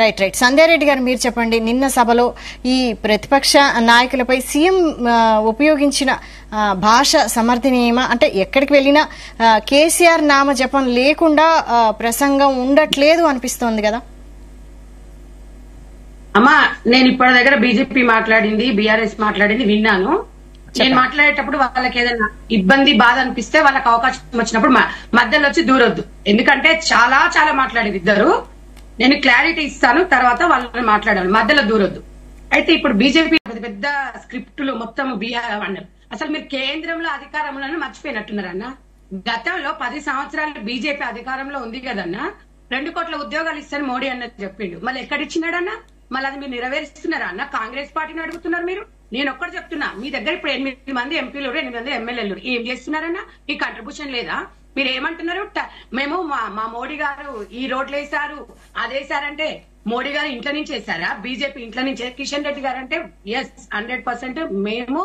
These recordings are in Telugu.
రైట్ రైట్ సంధ్యారెడ్డి గారు మీరు చెప్పండి, నిన్న సభలో ఈ ప్రతిపక్ష నాయకులపై సీఎం ఉపయోగించిన భాష సమర్థనీయమా? అంటే ఎక్కడికి వెళ్ళినా కేసీఆర్ నామ జపం లేకుండా ప్రసంగం ఉండట్లేదు అనిపిస్తోంది కదా. అమ్మా నేను ఇప్పటి దగ్గర బీజేపీ మాట్లాడింది, బీఆర్ఎస్ మాట్లాడింది విన్నాను. నేను మాట్లాడేటప్పుడు వాళ్ళకి ఏదైనా ఇబ్బంది బాధ అనిపిస్తే వాళ్ళకి అవకాశం వచ్చినప్పుడు మధ్యలో వచ్చి దూరొద్దు. ఎందుకంటే చాలా చాలా మాట్లాడేది ఇద్దరు. నేను క్లారిటీ ఇస్తాను, తర్వాత వాళ్ళని మాట్లాడాలి, మధ్యలో దూరొద్దు. అయితే ఇప్పుడు బీజేపీ పెద్ద స్క్రిప్టులు మొత్తం అసలు మీరు కేంద్రంలో అధికారంలో మర్చిపోయినట్టున్నారన్న. గతంలో 10 సంవత్సరాలు బీజేపీ అధికారంలో ఉంది కదన్నా, 2 కోట్ల ఉద్యోగాలు ఇస్తాను మోడీ అన్నది చెప్పిండు. మళ్ళీ ఎక్కడిచ్చినాడన్నా? మళ్ళీ అది మీరు నెరవేరుస్తున్నారా అన్న? కాంగ్రెస్ పార్టీని అడుగుతున్నారు మీరు. నేను ఒక్కటి చెప్తున్నా, మీ దగ్గర ఇప్పుడు 8 మంది ఎంపీలు 8 మంది ఎమ్మెల్యేలు ఏం చేస్తున్నారన్నా? ఈ కంట్రిబ్యూషన్ లేదా? మీరు ఏమంటున్నారు? మేము మా మోడీ గారు ఈ రోడ్లు వేశారు అదేశారంటే మోడీ గారు ఇంట్లో నుంచి వేశారా? బీజేపీ ఇంట్లో నుంచి. కిషన్ రెడ్డి గారు అంటే ఎస్ 100% మేము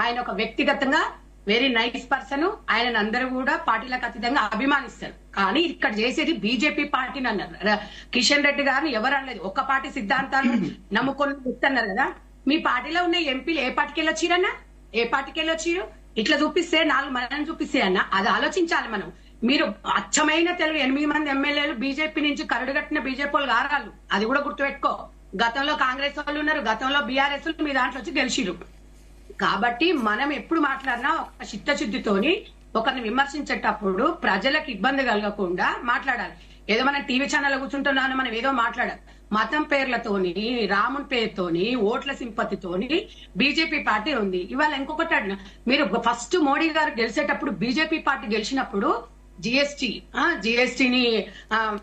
ఆయన ఒక వ్యక్తిగతంగా వెరీ నైస్ పర్సన్, ఆయన అందరూ కూడా పార్టీలకు అతీతంగా అభిమానిస్తారు. కానీ ఇక్కడ చేసేది బీజేపీ పార్టీని అన్నారు. కిషన్ రెడ్డి గారిని ఎవరు అనలేదు. ఒక పార్టీ సిద్ధాంతాలు నమ్ముకొని చెప్తున్నారు కదా. మీ పార్టీలో ఉన్న ఎంపీలు ఏ పార్టీకి వెళ్ళొచ్చిరన్నా? ఏ పార్టీకి వెళ్ళొచ్చిరు? ఇట్లా చూపిస్తే 4 మందిని చూపిస్తే అన్న, అది ఆలోచించాలి మనం. మీరు అచ్చమైన తెలుగు 8 మంది ఎమ్మెల్యేలు బీజేపీ నుంచి కరడుగట్టిన బీజేపీ వాళ్ళు గారాలు, అది కూడా గుర్తుపెట్టుకో. గతంలో కాంగ్రెస్ వాళ్ళు ఉన్నారు, గతంలో బీఆర్ఎస్ మీ దాంట్లో వచ్చి గెలిచిరు. కాబట్టి మనం ఎప్పుడు మాట్లాడినా ఒక చిత్తశుద్ధితోని ఒకరిని విమర్శించేటప్పుడు ప్రజలకు ఇబ్బంది కలగకుండా మాట్లాడాలి. ఏదో మనం టీవీ ఛానల్ కూర్చుంటున్నాను మనం ఏదో మాట్లాడాలి. మతం పేర్లతోని, రాముని పేరుతోని, ఓట్ల సింపతితోని బీజేపీ పార్టీ ఉంది. ఇవాళ ఇంకొకటి అడిగిన, మీరు ఫస్ట్ మోడీ గారు గెలిచేటప్పుడు బీజేపీ పార్టీ గెలిచినప్పుడు జిఎస్టీని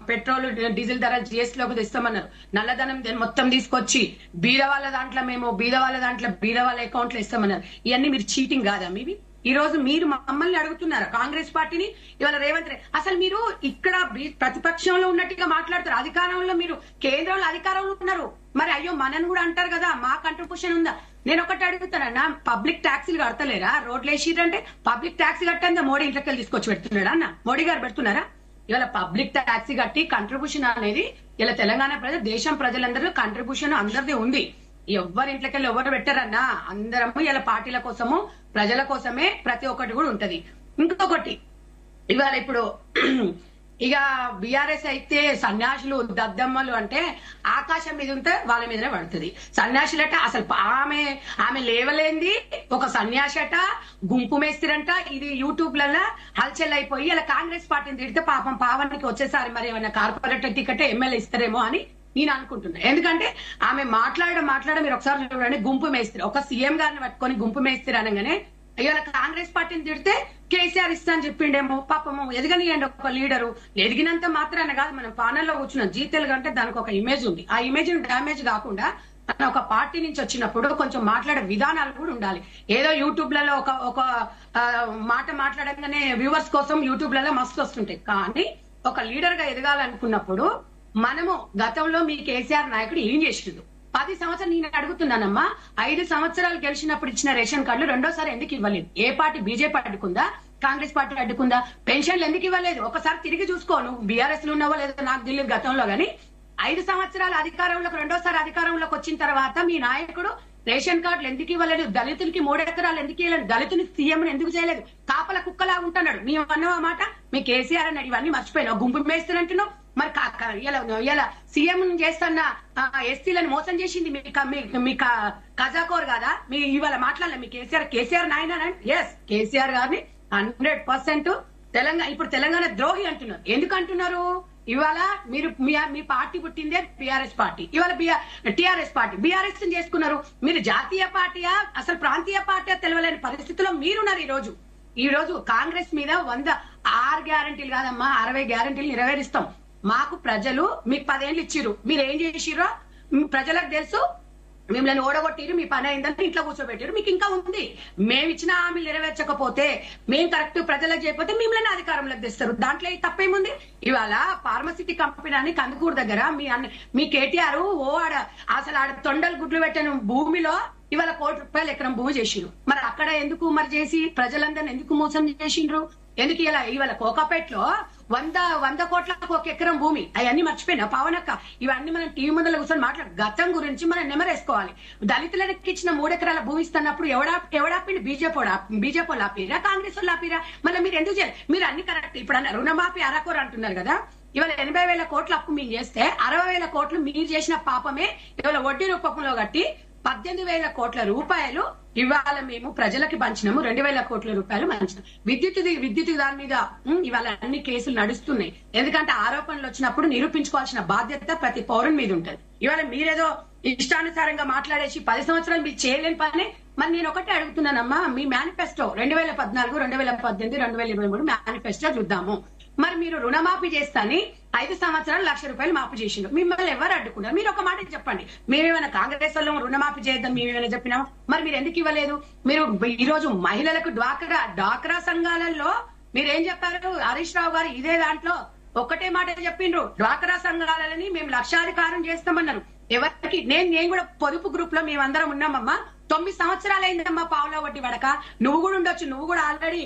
పెట్రోల్ డీజిల్ ధర జిఎస్టీ లోకి తెస్తామన్నారు. నల్లధనం మొత్తం తీసుకొచ్చి బీద వాళ్ళ దాంట్లో బీద వాళ్ళ అకౌంట్ లో ఇస్తామన్నారు. ఇవన్నీ మీరు చీటింగ్ కాదా మీవి? ఈ రోజు మీరు మమ్మల్ని అడుగుతున్నారా కాంగ్రెస్ పార్టీని? ఇవాళ రేవంత్ రెడ్డి అసలు మీరు ఇక్కడ ప్రతిపక్షంలో ఉన్నట్టుగా మాట్లాడుతారు, అధికారంలో మీరు కేంద్రంలో అధికారంలో ఉన్నారు. మరి అయ్యో మనని కూడా అంటారు కదా, మా కంట్రిబ్యూషన్ ఉందా? నేను ఒకటి అడుగుతానన్నా, పబ్లిక్ ట్యాక్సీలు కడతలేరా? రోడ్లు వేసిరంటే పబ్లిక్ ట్యాక్సీ కట్టందా మోడీ ఇంట్లోకి తీసుకొచ్చి పెడుతున్నాడా అన్న? మోడీ గారు పెడుతున్నారా? ఇవాళ పబ్లిక్ ట్యాక్సీ కట్టి కంట్రిబ్యూషన్ అనేది ఇలా తెలంగాణ ప్రజలు, దేశం ప్రజలందరూ కంట్రిబ్యూషన్ అందరిది ఉంది. ఎవరి ఇంట్లోకెళ్ళి ఎవరు పెట్టారన్నా, అందరము ఇలా పార్టీల కోసము ప్రజల కోసమే ప్రతి ఒక్కటి కూడా ఉంటది. ఇంకొకటి ఇవాళ ఇప్పుడు ఇక బీఆర్ఎస్ అయితే సన్యాసులు దద్దమ్మలు అంటే ఆకాశం మీద ఉంటే వాళ్ళ మీదనే పడుతుంది. సన్యాసులట అసలు ఆమె లేవలేంది ఒక సన్యాసట, గుంపు మేస్తిరంట. ఇది యూట్యూబ్లలో హల్చల్ అయిపోయి ఇలా కాంగ్రెస్ పార్టీని తిడితే పాపం పావనికి వచ్చేసారి మరి ఏమైనా కార్పొరేటర్ టికెట్ ఎమ్మెల్యే ఇస్తారేమో అని నేను అనుకుంటున్నా. ఎందుకంటే ఆమె మాట్లాడ మీరు ఒకసారి చూడండి, గుంపు మేస్త్రి ఒక సీఎం గారిని పట్టుకొని గుంపు మేస్త్రి అనగానే ఇవాళ కాంగ్రెస్ పార్టీని తిడితే కేసీఆర్ ఇస్తా అని చెప్పిండేమో. పాపము ఎదగనియండి ఒక లీడరు. ఎదిగినంత మాత్రాన కాదు, మనం పానల్లో కూర్చున్నాం. జీతెలుగు అంటే దానికి ఒక ఇమేజ్ ఉంది. ఆ ఇమేజ్ డ్యామేజ్ కాకుండా ఒక పార్టీ నుంచి వచ్చినప్పుడు కొంచెం మాట్లాడే విధానాలు కూడా ఉండాలి. ఏదో యూట్యూబ్లలో ఒక మాట మాట్లాడగానే వ్యూవర్స్ కోసం యూట్యూబ్లలో మస్తు వస్తుంటాయి. కానీ ఒక లీడర్ గా ఎదగాలనుకున్నప్పుడు మనము గతంలో మీ కేసీఆర్ నాయకుడు ఏం చేసిండు? 10 సంవత్సరాలు నేను అడుగుతున్నానమ్మా, 5 సంవత్సరాలు గెలిచినప్పుడు ఇచ్చిన రేషన్ కార్డులు రెండోసారి ఎందుకు ఇవ్వలేదు? ఏ పార్టీ? బీజేపీ అడ్డుకుందా? కాంగ్రెస్ పార్టీ అడ్డుకుందా? పెన్షన్లు ఎందుకు ఇవ్వలేదు? ఒకసారి తిరిగి చూసుకో. నువ్వు బీఆర్ఎస్ లో ఉన్నావో లేదో నాకు తెలియదు గతంలో, గానీ 5 సంవత్సరాల అధికారంలోకి రెండోసారి అధికారంలోకి వచ్చిన తర్వాత మీ నాయకుడు రేషన్ కార్డులు ఎందుకు ఇవ్వలేదు? దళితులకి 3 ఎకరాలు ఎందుకు ఇవ్వలేదు? దళితుని సీఎం ఎందుకు చేయలేదు? కాపల కుక్కలా ఉంటున్నాడు. మేము అన్నవా మాట? మీ కేసీఆర్ అన్నాడు. ఇవన్నీ మర్చిపోయినావు. గుంపు మేస్తున్నట్టున్నావు. మరి ఇలా సీఎం చేస్తున్న ఎస్సీలను మోసం చేసింది మీ కజాకోర్ కాదా? మీ ఇవాళ మాట్లాడలే మీ కేసీఆర్ నాయన. ఎస్, కేసీఆర్ గారిని 100% ఇప్పుడు తెలంగాణ ద్రోహి అంటున్నారు. ఎందుకు అంటున్నారు? ఇవాళ మీరు మీ పార్టీ పుట్టిందే బీఆర్ఎస్ పార్టీ, ఇవాళ టీఆర్ఎస్ పార్టీ బీఆర్ఎస్ చేసుకున్నారు. మీరు జాతీయ పార్టీయా అసలు ప్రాంతీయ పార్టీయా తెలియలేని పరిస్థితిలో మీరున్నారు. ఈ రోజు కాంగ్రెస్ మీద 106 గ్యారంటీలు కాదమ్మా, 60 గ్యారంటీలు నెరవేరుస్తాం. మాకు ప్రజలు మీకు 10 ఏళ్ళు ఇచ్చిర్రు, మీరు ఏం చేసిర్రో ప్రజలకు తెలుసు. మిమ్మల్ని ఓడగొట్టిరు, మీ పని అయిందని ఇంట్లో కూర్చోబెట్టారు. మీకు ఇంకా ఉంది. మేము ఇచ్చిన హామీలు నెరవేర్చకపోతే, మేము కరెక్ట్ ప్రజలకు చేయకపోతే మిమ్మల్ని అధికారంలోకి తెస్తారు. దాంట్లో తప్పేముంది? ఇవాళ ఫార్మసిటీ కంపెనీ అని కందుకూరు దగ్గర మీ కేటీఆర్ అసలు ఆడ తొండలు గుడ్లు పెట్టిన భూమిలో ఇవాళ ₹1 కోటి ఎకరం భూమి చేసిండ్రు. మరి అక్కడ ఎందుకు మరి చేసి ప్రజలందరినీ ఎందుకు మోసం చేసిండ్రు? ఎందుకు ఇవాళ కోకాపేటలో 100 కోట్లకు 1 ఎకరం భూమి అవన్నీ మర్చిపోయినా పవనక్క ఇవన్నీ మనం టీవీ ముందర కూర్చొని గతం గురించి మనం నెమరేసుకోవాలి. దళితులకు ఇచ్చిన 3 ఎకరాల భూమి ఇస్తున్నప్పుడు ఎవడాపిండి బీజేపీ ఆపిరా కాంగ్రెస్ వాళ్ళు ఆపిరా? మళ్ళీ మీరు ఎందుకు చేయాలి? మీరు అన్ని కరెక్ట్. ఇప్పుడు రుణమాఫీ అరకొర అంటున్నారు కదా, ఇవాళ 80,000 కోట్ల అప్పు మీరు చేస్తే 60,000 కోట్లు మీరు చేసిన పాపమే ఇవాళ వడ్డీ రూపంలో కట్టి 18,000 కోట్ల రూపాయలు ఇవాళ మేము ప్రజలకి పంచినాము. 2,000 కోట్ల రూపాయలు పంచినాం. విద్యుత్ దాని మీద ఇవాళ అన్ని కేసులు నడుస్తున్నాయి. ఎందుకంటే ఆరోపణలు వచ్చినప్పుడు నిరూపించుకోవాల్సిన బాధ్యత ప్రతి పౌరుని మీద ఉంటుంది. ఇవాళ మీరేదో ఇష్టానుసారంగా మాట్లాడేసి 10 సంవత్సరాలు మీరు చేయలేని పని. మరి నేను ఒకటే అడుగుతున్నానమ్మా, మీ మేనిఫెస్టో 2014, 2018, 2023 మేనిఫెస్టో చూద్దాము. మరి మీరు రుణమాఫీ చేస్తాని 5 సంవత్సరాలు ₹1,00,000 మాఫీ చేసిండు. మిమ్మల్ని ఎవరు అడ్డుకున్నారు? మీరు ఒక మాట చెప్పండి. మేమేమైనా కాంగ్రెస్ వాళ్ళు రుణమాఫీ చేద్దాం మేమేమైనా చెప్పినామా? మరి మీరు ఎందుకు ఇవ్వలేదు? మీరు ఈ రోజు మహిళలకు డ్వాక్రా సంఘాలలో మీరేం చెప్పారు? హరీష్ రావు గారు ఇదే దాంట్లో ఒక్కటే మాట చెప్పిండ్రు, డ్వాక్రా సంఘాలని మేము లక్షాధికారం చేస్తామన్నారు. ఎవరికి నేను కూడా పొదుపు గ్రూప్ లో మేమందరం ఉన్నామమ్మా. 9 సంవత్సరాలైందమ్మా పావుల వడ్డీ పడక. నువ్వు కూడా ఉండొచ్చు, నువ్వు కూడా ఆల్రెడీ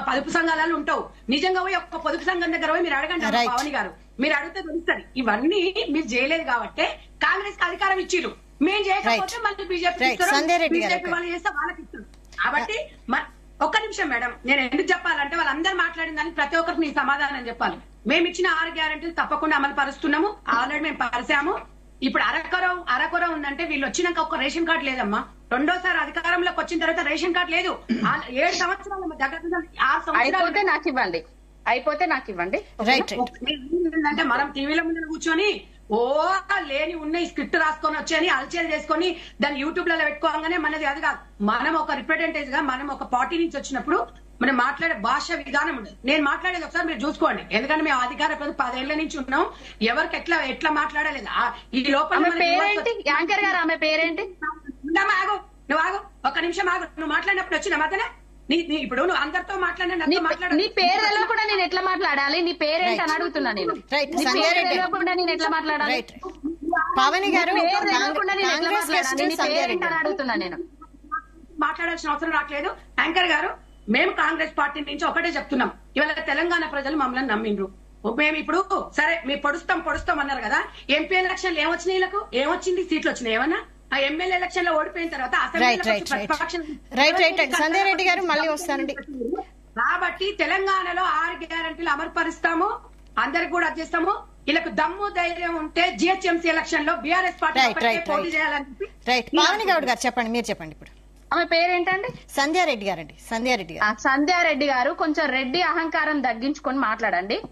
పొదుపు సంఘాలలో ఉంటావు. నిజంగా పోయి ఒక్క పొదుపు సంఘం దగ్గర పోయి మీరు అడగండి పవన్ గారు, మీరు అడిగితే తెలుస్తుంది. ఇవన్నీ మీరు చేయలేదు కాబట్టి కాంగ్రెస్ కి అధికారం ఇచ్చిరు. మేము చేయకపోతే మళ్ళీ బీజేపీ వాళ్ళు చేస్తే వాళ్ళకి ఇస్తారు. కాబట్టి ఒక్క నిమిషం మేడం, నేను ఎందుకు చెప్పాలంటే వాళ్ళందరూ మాట్లాడిన దానికి ప్రతి ఒక్కరికి నీ సమాధానం చెప్పాలి. మేము ఇచ్చిన 6 గ్యారెంటీలు తప్పకుండా అమలు పరుస్తున్నాము. ఆల్రెడీ మేము పరిచాము. ఇప్పుడు అరకొర ఉందంటే వీళ్ళు వచ్చినాక ఒక రేషన్ కార్డు లేదమ్మా. రెండోసారి అధికారంలోకి వచ్చిన తర్వాత రేషన్ కార్డు లేదు. 7 సంవత్సరాలు దగ్గర 6 సంవత్సరాలు అయిపోతే నాకు ఇవ్వండి. ఏంటంటే మనం టీవీల ముందు కూర్చొని లేని ఉన్న స్క్రిప్ట్ రాసుకొని వచ్చి అలచేలు చేసుకొని దాన్ని యూట్యూబ్ లలో పెట్టుకోగానే మనది అది కాదు. మనం ఒక రిప్రజెంటేటివ్ గా మనం ఒక పార్టీ నుంచి వచ్చినప్పుడు మనం మాట్లాడే భాష విధానం ఉండదు. నేను మాట్లాడేది ఒకసారి మీరు చూసుకోండి. ఎందుకంటే మేము అధికార 10 ఏళ్ల నుంచి ఉన్నాం. ఎవరికి ఎట్లా మాట్లాడలేదు. ఈ లోపల యాంకర్ గారు ఆమె పేరేంటి? నువ్వు ఆగు, ఒక్క నిమిషం ఆగు. నువ్వు మాట్లాడినప్పుడు వచ్చిన మతనే ఇప్పుడు నువ్వు అందరితో మాట్లాడినా నీ పేరు తెలియకుండా నేను ఎట్లా మాట్లాడాలి? నీ పేరేంటి అని అడుగుతున్నా నేను. తెలియకుండా నేను ఎట్లా మాట్లాడాలి? పవన్ గారు అడుగుతున్నా నేను. మాట్లాడాల్సిన అవసరం రావట్లేదు. యాంకర్ గారు, మేము కాంగ్రెస్ పార్టీ నుంచి ఒకటే చెప్తున్నాం. ఇవాళ తెలంగాణ ప్రజలు మమ్మల్ని నమ్మిండ్రు. మేము ఇప్పుడు సరే మీరు పొడుస్తాం అన్నారు కదా. ఎంపీ ఎలక్షన్లు ఏమొచ్చినాయి? వీళ్ళకు ఏమొచ్చింది? సీట్లు వచ్చినాయి ఏమన్నా? ఆ ఎమ్మెల్యే ఎలక్షన్ లో ఓడిపోయిన తర్వాత సంజయ్ రెడ్డి గారు మళ్ళీ వస్తానండి. కాబట్టి తెలంగాణలో 6 గ్యారెంటీలు అమలుపరుస్తాము. అందరికి కూడా చేస్తాము. వీళ్ళకు దమ్ము ధైర్యం ఉంటే జిహెచ్ఎంసీ ఎలక్షన్ లో బీఆర్ఎస్ పార్టీ పోటీ చేయాలని. పావని గౌడ్ గారు చెప్పండి, మీరు చెప్పండి. ఇప్పుడు ఆమె పేరేంటండి? సంధ్యారెడ్డి గారండి. సంధ్యారెడ్డి గారు కొంచెం రెడ్డి అహంకారం తగ్గించుకొని మాట్లాడండి.